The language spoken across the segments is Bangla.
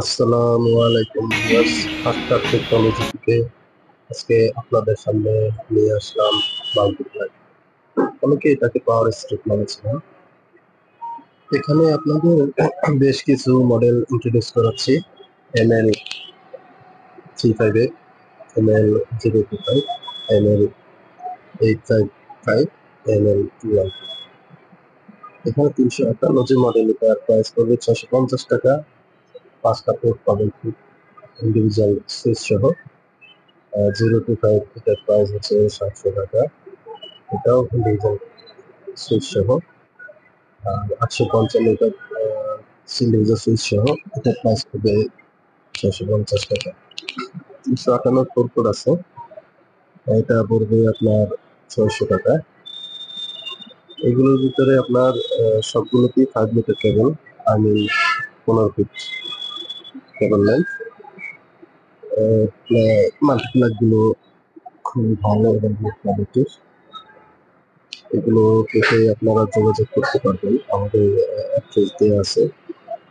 আসসালামু আলাইকুম ভিউয়ার্স, আক্তার টেকনোলজি থেকে আজকে আপনাদের সামনে নিয়ে আসলাম মাল্টিপ্লাই। অনেকে এটাকে পাওয়ার স্ট্রিপ বলেছিলাম। এখানে আপনাদের বেশ কিছু মডেল ইন্ট্রোডিউস করাচ্ছি। ML 35, ML 025, ML 855, ML 212। এখানে 358 যে মডেল, এটার প্রাইস পড়বে 650 টাকা। 5টা পোর্ট পাবেন ইন্ডিভিজুয়াল সুইচ সহ। 025 এটার প্রাইস হচ্ছে 700 টাকা, এটাও ইন্ডিভিজুয়াল সুইচ সহ। আর 855 এটার ইন্ডিভিজুয়াল সুইচ সহ, এটার প্রাইস হবে 650 টাকা। 358 পোর্ট আছে, এটা পড়বে আপনার 600 টাকা। এগুলোর ভিতরে আপনার সবগুলোতেই 5 মিটার কেবল, আমি 15 ফিট কেবল লেন্থ। মাল্টিপ্লাগ গুলো খুবই ভালো এবং গুড কোয়ালিটির। এগুলো পেতে আপনারা যোগাযোগ করতে পারবেন। আমাদের অ্যাড্রেস দেওয়া আছে,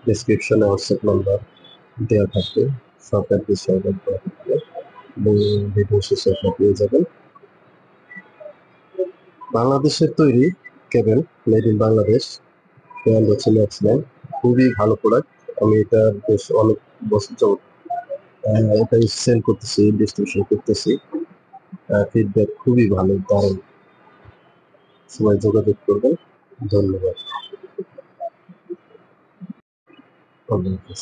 ডেসক্রিপশনে হোয়াটসঅ্যাপ নাম্বার দেওয়া থাকবে, সব অ্যাড্রেস সহযোগ করা থাকবে এবং ভিডিও শেষে আপনারা পেয়ে যাবেন। বাংলাদেশের তৈরি কেবল, মেড ইন বাংলাদেশ, ব্র্যান্ড হচ্ছে ম্যাক্সম্যান। খুবই ভালো প্রোডাক্ট। আমি এটা বেশ অনেক বছর যাবত এটাই সেল করতেছি, ডিস্ট্রিবিউশন করতেছি। ফিডব্যাক খুবই ভালো, দারুণ। সবাই যোগাযোগ করবেন। ধন্যবাদ। আল্লাহ হাফেজ।